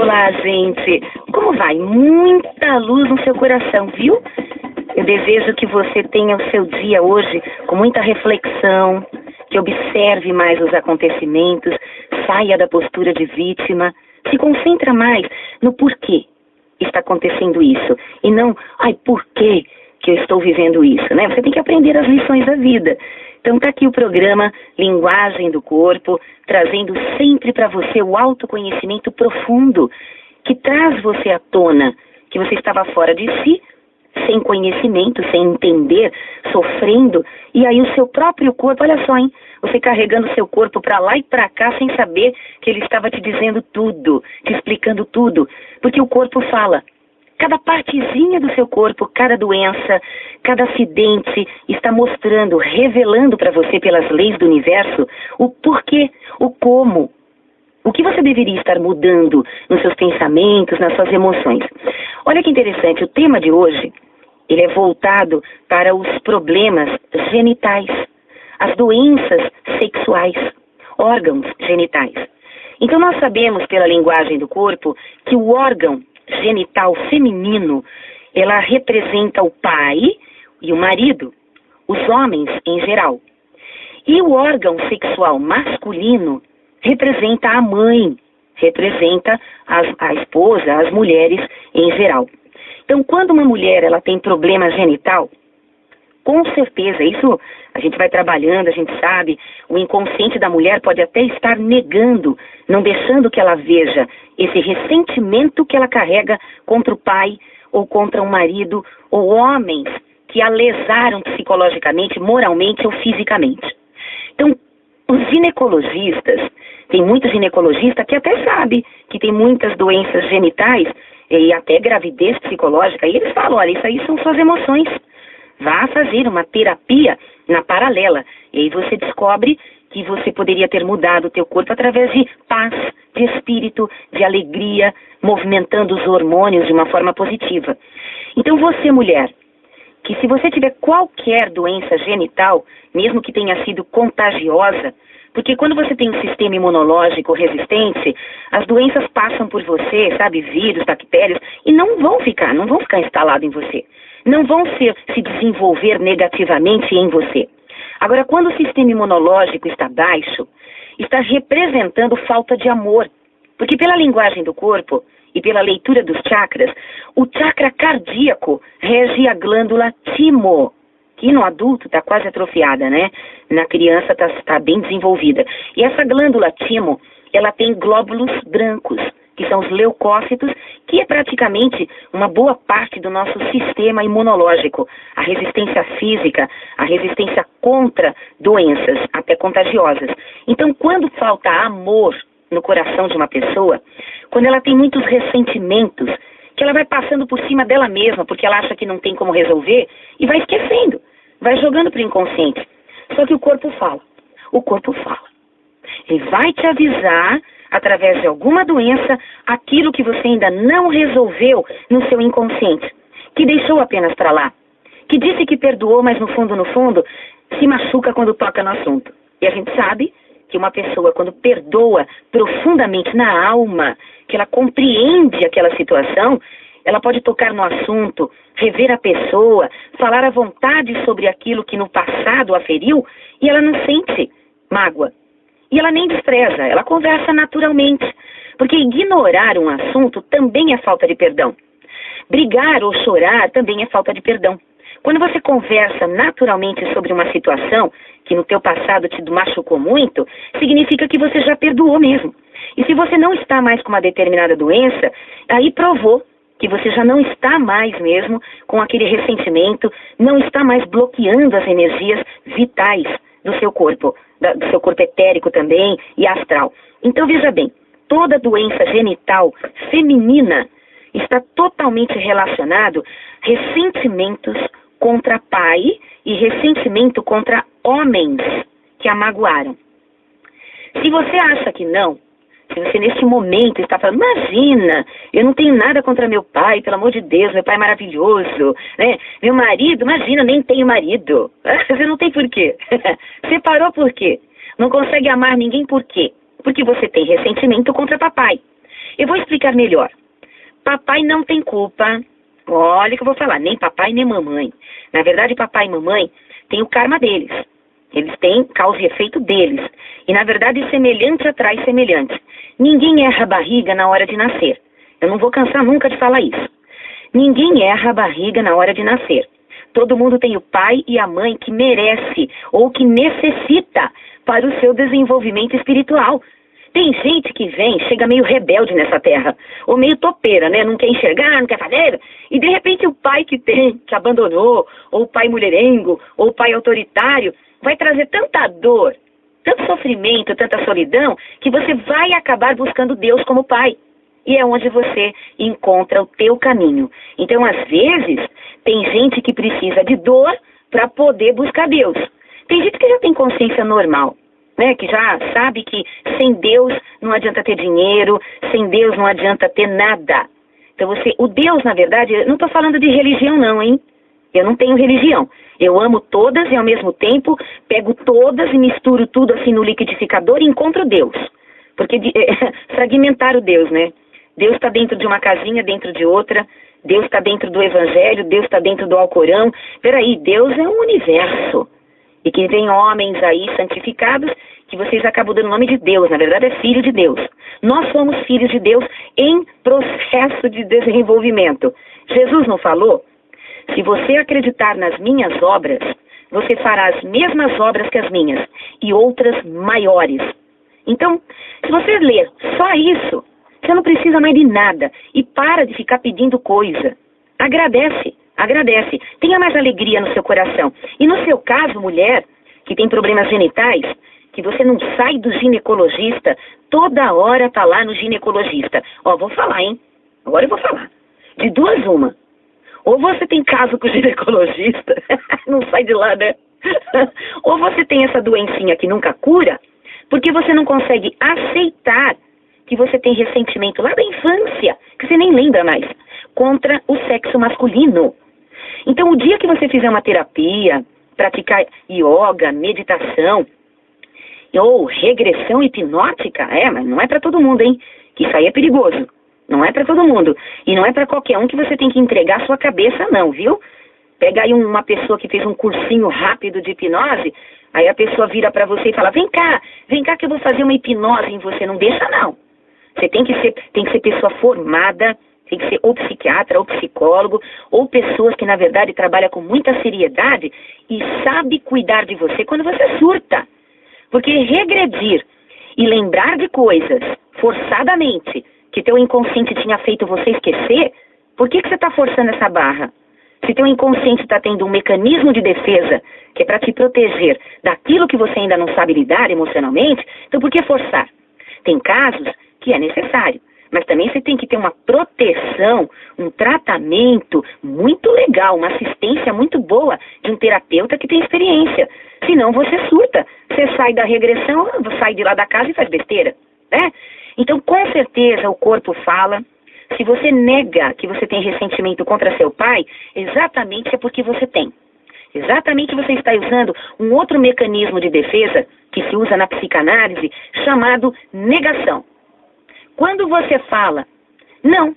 Olá, gente. Como vai? Muita luz no seu coração, viu? Eu desejo que você tenha o seu dia hoje com muita reflexão, que observe mais os acontecimentos, saia da postura de vítima, se concentra mais no porquê está acontecendo isso e não, por que eu estou vivendo isso, né? Você tem que aprender as lições da vida. Então tá aqui o programa Linguagem do Corpo, trazendo sempre para você o autoconhecimento profundo que traz você à tona, que você estava fora de si, sem conhecimento, sem entender, sofrendo, e aí o seu próprio corpo, olha só, hein? Você carregando o seu corpo para lá e para cá sem saber que ele estava te dizendo tudo, te explicando tudo, porque o corpo fala. Cada partezinha do seu corpo, cada doença, cada acidente está mostrando, revelando para você pelas leis do universo o porquê, o como, o que você deveria estar mudando nos seus pensamentos, nas suas emoções. Olha que interessante, o tema de hoje, ele é voltado para os problemas genitais, as doenças sexuais, órgãos genitais. Então nós sabemos pela linguagem do corpo que o órgão genital feminino, ela representa o pai e o marido, os homens em geral. E o órgão sexual masculino representa a mãe, representa a esposa, as mulheres em geral. Então, quando uma mulher ela tem problema genital, com certeza, isso a gente vai trabalhando, a gente sabe, o inconsciente da mulher pode até estar negando, não deixando que ela veja esse ressentimento que ela carrega contra o pai ou contra um marido ou homens que a lesaram psicologicamente, moralmente ou fisicamente. Então, os ginecologistas, tem muito ginecologista que até sabe que tem muitas doenças genitais e até gravidez psicológica, e eles falam, olha, isso aí são suas emoções. Vá fazer uma terapia na paralela. E aí você descobre que você poderia ter mudado o teu corpo através de paz, de espírito, de alegria, movimentando os hormônios de uma forma positiva. Então você, mulher, que se você tiver qualquer doença genital, mesmo que tenha sido contagiosa, porque quando você tem um sistema imunológico resistente, as doenças passam por você, sabe, vírus, bactérias, e não vão ficar instalados em você. Não vão se desenvolver negativamente em você. Agora, quando o sistema imunológico está baixo, está representando falta de amor. Porque pela linguagem do corpo e pela leitura dos chakras, o chakra cardíaco rege a glândula timo, que no adulto está quase atrofiada, né? Na criança está bem desenvolvida. E essa glândula timo, ela tem glóbulos brancos, que são os leucócitos, que é praticamente uma boa parte do nosso sistema imunológico. A resistência física, a resistência contra doenças, até contagiosas. Então, quando falta amor no coração de uma pessoa, quando ela tem muitos ressentimentos, que ela vai passando por cima dela mesma, porque ela acha que não tem como resolver, e vai esquecendo, vai jogando para o inconsciente. Só que o corpo fala. O corpo fala. Ele vai te avisar, através de alguma doença, aquilo que você ainda não resolveu no seu inconsciente, que deixou apenas para lá, que disse que perdoou, mas no fundo, se machuca quando toca no assunto. E a gente sabe que uma pessoa, quando perdoa profundamente na alma, que ela compreende aquela situação, ela pode tocar no assunto, rever a pessoa, falar à vontade sobre aquilo que no passado a feriu, e ela não sente mágoa. E ela nem despreza, ela conversa naturalmente. Porque ignorar um assunto também é falta de perdão. Brigar ou chorar também é falta de perdão. Quando você conversa naturalmente sobre uma situação que no teu passado te machucou muito, significa que você já perdoou mesmo. E se você não está mais com uma determinada doença, aí provou que você já não está mais mesmo com aquele ressentimento, não está mais bloqueando as energias vitais do seu corpo etérico também e astral. Então veja bem, toda doença genital feminina está totalmente relacionado a ressentimentos contra pai e ressentimento contra homens que a magoaram. Se você acha que não, se você neste momento está falando, imagina, eu não tenho nada contra meu pai, pelo amor de Deus, meu pai é maravilhoso, né? Meu marido, imagina, nem tenho marido. Você não tem por quê. Separou por quê? Não consegue amar ninguém por quê? Porque você tem ressentimento contra papai. Eu vou explicar melhor. Papai não tem culpa. Olha o que eu vou falar, nem papai nem mamãe. Na verdade, papai e mamãe têm o karma deles. Eles têm causa e efeito deles. E, na verdade, semelhante atrai semelhante. Ninguém erra a barriga na hora de nascer. Eu não vou cansar nunca de falar isso. Ninguém erra a barriga na hora de nascer. Todo mundo tem o pai e a mãe que merece ou que necessita para o seu desenvolvimento espiritual. Tem gente que vem, chega meio rebelde nessa terra, ou meio topeira, né? Não quer enxergar, não quer fazer. E de repente o pai que abandonou, ou o pai mulherengo, ou o pai autoritário, vai trazer tanta dor, tanto sofrimento, tanta solidão, que você vai acabar buscando Deus como pai. E é onde você encontra o teu caminho. Então, às vezes, tem gente que precisa de dor para poder buscar Deus. Tem gente que já tem consciência normal, né? Que já sabe que sem Deus não adianta ter dinheiro, sem Deus não adianta ter nada. Então, o Deus, na verdade, eu não estou falando de religião não, hein? Eu não tenho religião. Eu amo todas e, ao mesmo tempo, pego todas e misturo tudo assim no liquidificador e encontro Deus. Porque fragmentar o Deus, né? Deus está dentro de uma casinha, dentro de outra. Deus está dentro do Evangelho, Deus está dentro do Alcorão. Peraí, Deus é um universo. E que tem homens aí santificados que vocês acabam dando o nome de Deus. Na verdade, é filho de Deus. Nós somos filhos de Deus em processo de desenvolvimento. Jesus não falou? Se você acreditar nas minhas obras, você fará as mesmas obras que as minhas e outras maiores. Então, se você ler só isso, você não precisa mais de nada e para de ficar pedindo coisa. Agradece, agradece. Tenha mais alegria no seu coração. E no seu caso, mulher, que tem problemas genitais, que você não sai do ginecologista, toda hora tá lá no ginecologista. Ó, vou falar, hein? Agora eu vou falar. De duas, uma. Ou você tem caso com o ginecologista, não sai de lá, né? Ou você tem essa doencinha que nunca cura, porque você não consegue aceitar que você tem ressentimento lá da infância, que você nem lembra mais, contra o sexo masculino. Então, o dia que você fizer uma terapia, praticar yoga, meditação, ou regressão hipnótica, mas não é para todo mundo, hein? Que isso aí é perigoso. Não é para todo mundo. E não é para qualquer um que você tem que entregar a sua cabeça, não, viu? Pega aí uma pessoa que fez um cursinho rápido de hipnose, aí a pessoa vira para você e fala, vem cá que eu vou fazer uma hipnose em você. Não deixa, não. Você tem que ser pessoa formada, tem que ser ou psiquiatra, ou psicólogo, ou pessoas que, na verdade, trabalham com muita seriedade e sabe cuidar de você quando você surta. Porque regredir e lembrar de coisas forçadamente que teu inconsciente tinha feito você esquecer, por que você está forçando essa barra? Se teu inconsciente está tendo um mecanismo de defesa que é para te proteger daquilo que você ainda não sabe lidar emocionalmente, então por que forçar? Tem casos que é necessário, mas também você tem que ter uma proteção, um tratamento muito legal, uma assistência muito boa de um terapeuta que tem experiência. Senão você surta, você sai da regressão, sai de lá da casa e faz besteira, né? Então, com certeza, o corpo fala. Se você nega que você tem ressentimento contra seu pai, exatamente é porque você tem. Exatamente você está usando um outro mecanismo de defesa que se usa na psicanálise, chamado negação. Quando você fala, não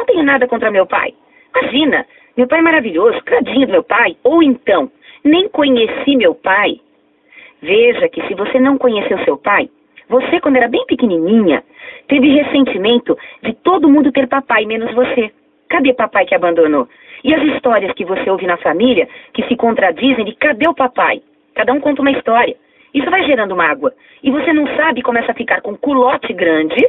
tenho nada contra meu pai. Imagina, meu pai é maravilhoso, tadinho do meu pai. Ou então, nem conheci meu pai. Veja que se você não conheceu seu pai, você, quando era bem pequenininha, teve ressentimento de todo mundo ter papai, menos você. Cadê papai que abandonou? E as histórias que você ouve na família, que se contradizem de cadê o papai? Cada um conta uma história. Isso vai gerando mágoa. E você não sabe, começa a ficar com culote grande,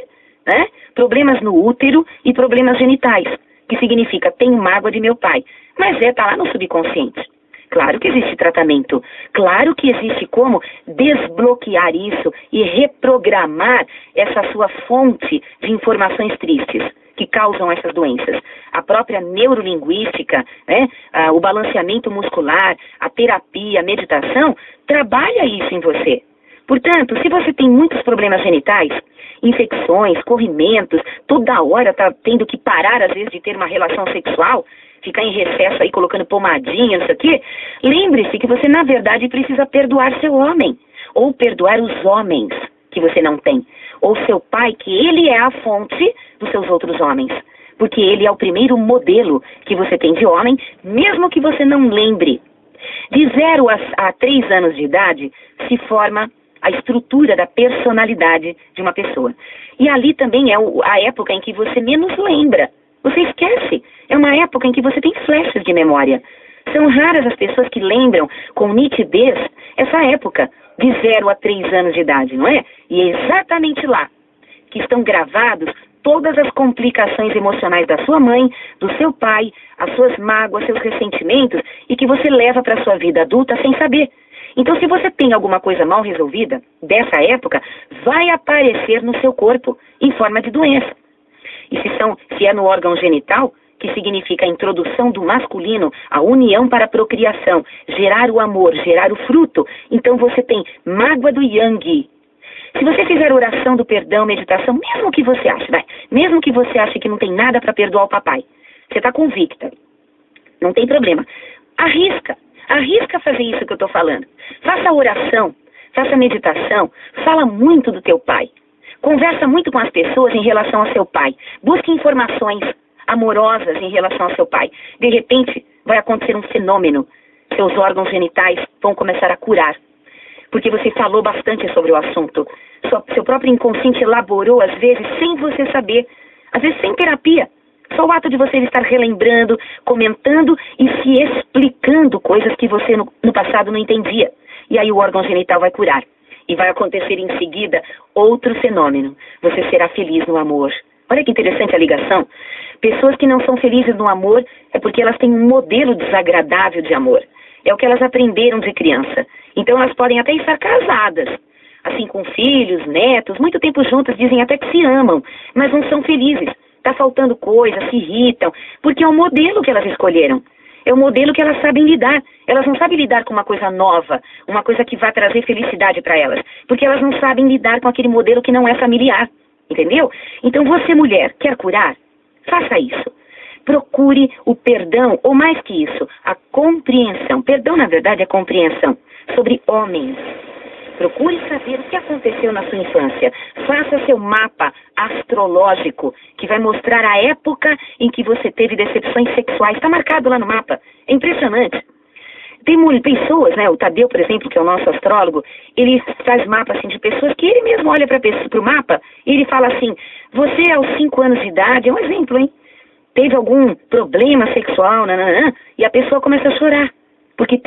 né? Problemas no útero e problemas genitais. Que significa, tenho mágoa de meu pai. Mas tá lá no subconsciente. Claro que existe tratamento, claro que existe como desbloquear isso e reprogramar essa sua fonte de informações tristes que causam essas doenças. A própria neurolinguística, né, o balanceamento muscular, a terapia, a meditação, trabalha isso em você. Portanto, se você tem muitos problemas genitais, infecções, corrimentos, toda hora está tendo que parar às vezes de ter uma relação sexual, ficar em recesso aí colocando pomadinha, isso aqui, lembre-se que você, na verdade, precisa perdoar seu homem, ou perdoar os homens que você não tem. ou seu pai, que ele é a fonte dos seus outros homens. Porque ele é o primeiro modelo que você tem de homem, mesmo que você não lembre. De 0 a 3 anos de idade se forma a estrutura da personalidade de uma pessoa. E ali também é a época em que você menos lembra. Você esquece. É uma época em que você tem flashes de memória. São raras as pessoas que lembram com nitidez essa época de 0 a 3 anos de idade, não é? E é exatamente lá que estão gravados todas as complicações emocionais da sua mãe, do seu pai, as suas mágoas, seus ressentimentos, e que você leva para a sua vida adulta sem saber. Então, se você tem alguma coisa mal resolvida dessa época, vai aparecer no seu corpo em forma de doença. E se é no órgão genital, que significa a introdução do masculino, a união para a procriação, gerar o amor, gerar o fruto, então você tem mágoa do yang. Se você fizer oração do perdão, meditação, mesmo que você ache que não tem nada para perdoar o papai, você está convicta, não tem problema. Arrisca fazer isso que eu estou falando. Faça oração, faça meditação, fala muito do teu pai. Conversa muito com as pessoas em relação ao seu pai. Busque informações amorosas em relação ao seu pai. De repente, vai acontecer um fenômeno. Seus órgãos genitais vão começar a curar. Porque você falou bastante sobre o assunto. Seu próprio inconsciente elaborou, às vezes, sem você saber. Às vezes, sem terapia. Só o ato de você estar relembrando, comentando e se explicando coisas que você no passado não entendia. E aí o órgão genital vai curar. E vai acontecer em seguida outro fenômeno. Você será feliz no amor. Olha que interessante a ligação. Pessoas que não são felizes no amor é porque elas têm um modelo desagradável de amor. É o que elas aprenderam de criança. Então elas podem até estar casadas, assim com filhos, netos, muito tempo juntas, dizem até que se amam, mas não são felizes. Está faltando coisa, se irritam, porque é o modelo que elas escolheram. É o modelo que elas sabem lidar. Elas não sabem lidar com uma coisa nova, uma coisa que vai trazer felicidade para elas, porque elas não sabem lidar com aquele modelo que não é familiar, entendeu? Então você, mulher, quer curar? Faça isso. Procure o perdão, ou mais que isso, a compreensão. Perdão, na verdade, é compreensão sobre homens. Procure saber o que aconteceu na sua infância. Faça seu mapa astrológico, que vai mostrar a época em que você teve decepções sexuais. Está marcado lá no mapa. É impressionante. Tem pessoas, né? O Tadeu, por exemplo, que é o nosso astrólogo, ele faz mapa assim, de pessoas que ele mesmo olha para o mapa e ele fala assim, você aos 5 anos de idade, é um exemplo, hein? Teve algum problema sexual, nananã, e a pessoa começa a chorar. Porque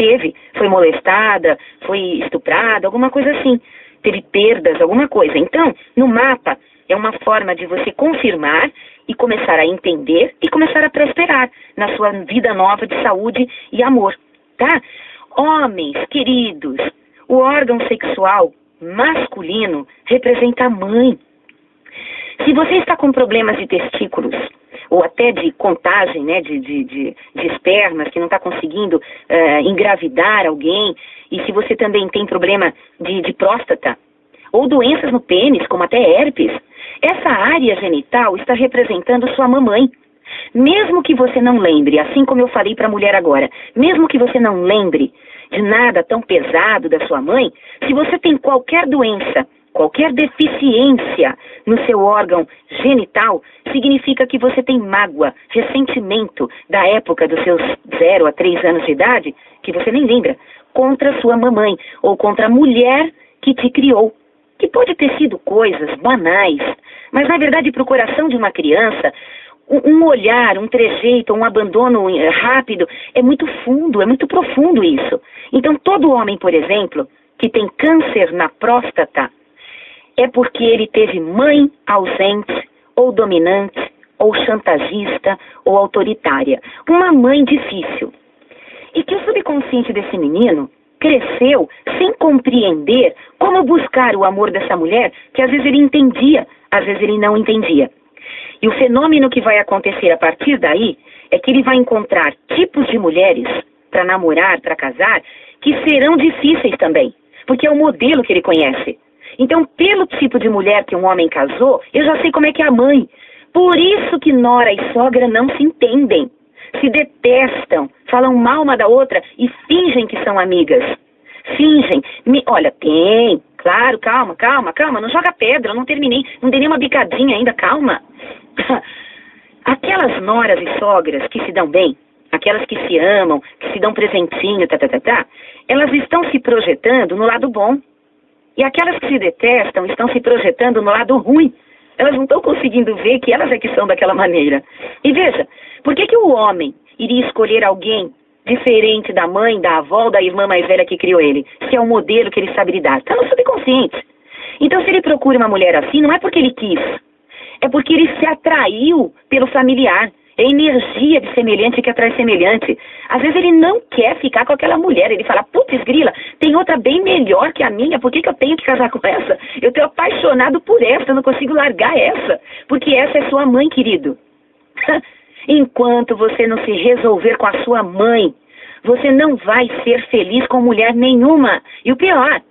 foi molestada, foi estuprada, alguma coisa assim. Teve perdas, alguma coisa. Então, no mapa, é uma forma de você confirmar e começar a entender e começar a prosperar na sua vida nova de saúde e amor, tá? Homens, queridos, o órgão sexual masculino representa a mãe. Se você está com problemas de testículos, ou até de contagem, né, de espermas, que não está conseguindo engravidar alguém, e se você também tem problema de próstata, ou doenças no pênis, como até herpes, essa área genital está representando sua mamãe. Mesmo que você não lembre, assim como eu falei para a mulher agora, mesmo que você não lembre de nada tão pesado da sua mãe, se você tem qualquer doença, qualquer deficiência no seu órgão genital, significa que você tem mágoa, ressentimento da época dos seus 0 a 3 anos de idade, que você nem lembra, contra sua mamãe ou contra a mulher que te criou. Que pode ter sido coisas banais, mas na verdade para o coração de uma criança, um olhar, um trejeito, um abandono rápido, é muito fundo, é muito profundo isso. Então todo homem, por exemplo, que tem câncer na próstata, é porque ele teve mãe ausente, ou dominante, ou chantagista, ou autoritária. Uma mãe difícil. E que o subconsciente desse menino cresceu sem compreender como buscar o amor dessa mulher, que às vezes ele entendia, às vezes ele não entendia. E o fenômeno que vai acontecer a partir daí é que ele vai encontrar tipos de mulheres para namorar, para casar, que serão difíceis também, porque é o modelo que ele conhece. Então, pelo tipo de mulher que um homem casou, eu já sei como é que é a mãe. Por isso que nora e sogra não se entendem, se detestam, falam mal uma da outra e fingem que são amigas. Fingem. Olha, Claro, calma, calma, calma, não joga pedra, eu não terminei, não dei nenhuma bicadinha ainda, calma. Aquelas noras e sogras que se dão bem, aquelas que se amam, que se dão presentinho, elas estão se projetando no lado bom. E aquelas que se detestam estão se projetando no lado ruim. Elas não estão conseguindo ver que elas é que são daquela maneira. E veja, por que o homem iria escolher alguém diferente da mãe, da avó, da irmã mais velha que criou ele, se é um modelo que ele sabe lidar? Está no subconsciente. Então, se ele procura uma mulher assim, não é porque ele quis, é porque ele se atraiu pelo familiar. É energia de semelhante que atrai semelhante. Às vezes ele não quer ficar com aquela mulher. Ele fala, putz, grila, tem outra bem melhor que a minha. Por que eu tenho que casar com essa? Eu estou apaixonado por essa, eu não consigo largar essa. Porque essa é sua mãe, querido. Enquanto você não se resolver com a sua mãe, você não vai ser feliz com mulher nenhuma. E o pior,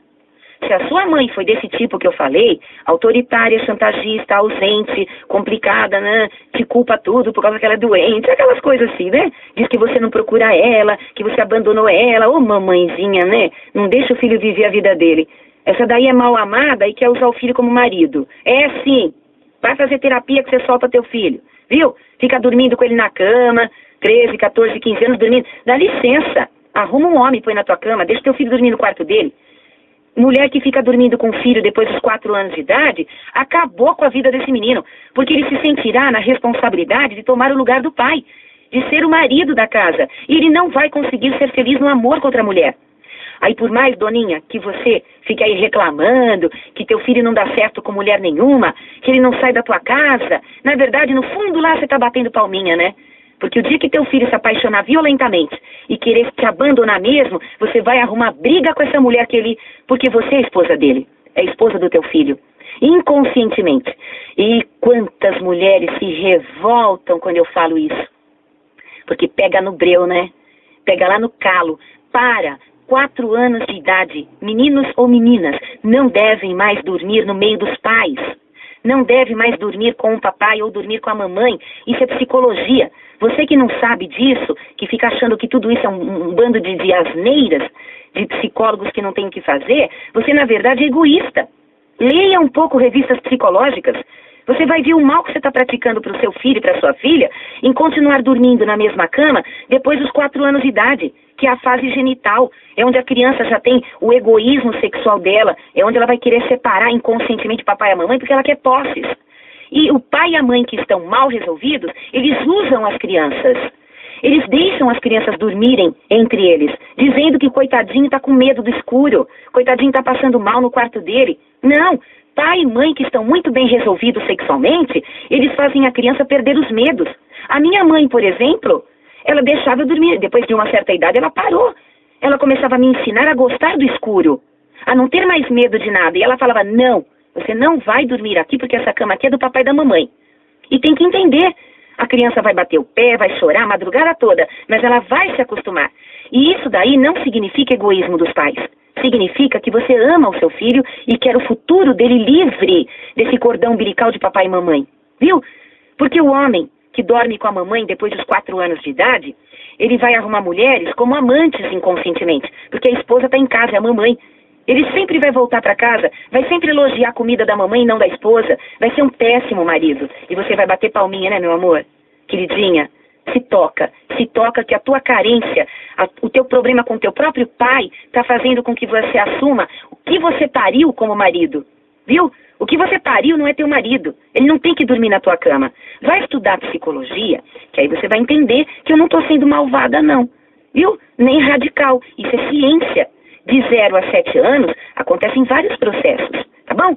se a sua mãe foi desse tipo que eu falei, autoritária, chantagista, ausente, complicada, né? Te culpa tudo por causa que ela é doente, aquelas coisas assim, né? Diz que você não procura ela, que você abandonou ela. Ô, mamãezinha, né? Não deixa o filho viver a vida dele. Essa daí é mal amada e quer usar o filho como marido. É sim. Vai fazer terapia que você solta teu filho. Viu? Fica dormindo com ele na cama, 13, 14, 15 anos dormindo. Dá licença. Arruma um homem, põe na tua cama, deixa teu filho dormir no quarto dele. Mulher que fica dormindo com o filho depois dos 4 anos de idade, acabou com a vida desse menino, porque ele se sentirá na responsabilidade de tomar o lugar do pai, de ser o marido da casa, e ele não vai conseguir ser feliz no amor com outra mulher. Aí por mais, doninha, que você fique aí reclamando, que teu filho não dá certo com mulher nenhuma, que ele não sai da tua casa, na verdade, no fundo lá você tá batendo palminha, né? Porque o dia que teu filho se apaixonar violentamente e querer te abandonar mesmo, você vai arrumar briga com essa mulher que ele... Porque você é a esposa dele, é a esposa do teu filho. Inconscientemente. E quantas mulheres se revoltam quando eu falo isso. Porque pega no breu, né? Pega lá no calo. 4 anos de idade, meninos ou meninas, não devem mais dormir no meio dos pais. Não deve mais dormir com o papai ou dormir com a mamãe. Isso é psicologia. Você que não sabe disso, que fica achando que tudo isso é um bando de asneiras, de psicólogos que não tem o que fazer, você na verdade é egoísta. Leia um pouco revistas psicológicas. Você vai ver o mal que você está praticando para o seu filho e para sua filha em continuar dormindo na mesma cama depois dos 4 anos de idade, que é a fase genital, é onde a criança já tem o egoísmo sexual dela, é onde ela vai querer separar inconscientemente papai e a mamãe porque ela quer posses. E o pai e a mãe que estão mal resolvidos, eles usam as crianças. Eles deixam as crianças dormirem entre eles, dizendo que coitadinho está com medo do escuro, coitadinho está passando mal no quarto dele. Não, pai e mãe que estão muito bem resolvidos sexualmente, eles fazem a criança perder os medos. A minha mãe, por exemplo, ela deixava eu dormir. Depois de uma certa idade, ela parou. Ela começava a me ensinar a gostar do escuro, a não ter mais medo de nada. E ela falava, não, você não vai dormir aqui porque essa cama aqui é do papai e da mamãe. E tem que entender. A criança vai bater o pé, vai chorar a madrugada toda, mas ela vai se acostumar. E isso daí não significa egoísmo dos pais. Significa que você ama o seu filho e quer o futuro dele livre desse cordão umbilical de papai e mamãe. Viu? Porque o homem que dorme com a mamãe depois dos 4 anos de idade, ele vai arrumar mulheres como amantes inconscientemente, porque a esposa está em casa, é a mamãe. Ele sempre vai voltar para casa, vai sempre elogiar a comida da mamãe e não da esposa, vai ser um péssimo marido. E você vai bater palminha, né, meu amor? Queridinha, se toca que a tua carência, o teu problema com o teu próprio pai está fazendo com que você assuma o que você pariu como marido. Viu? O que você pariu não é teu marido. Ele não tem que dormir na tua cama. Vai estudar psicologia, que aí você vai entender que eu não estou sendo malvada, não. Viu? Nem radical. Isso é ciência. De 0 a 7 anos, acontecem vários processos. Tá bom?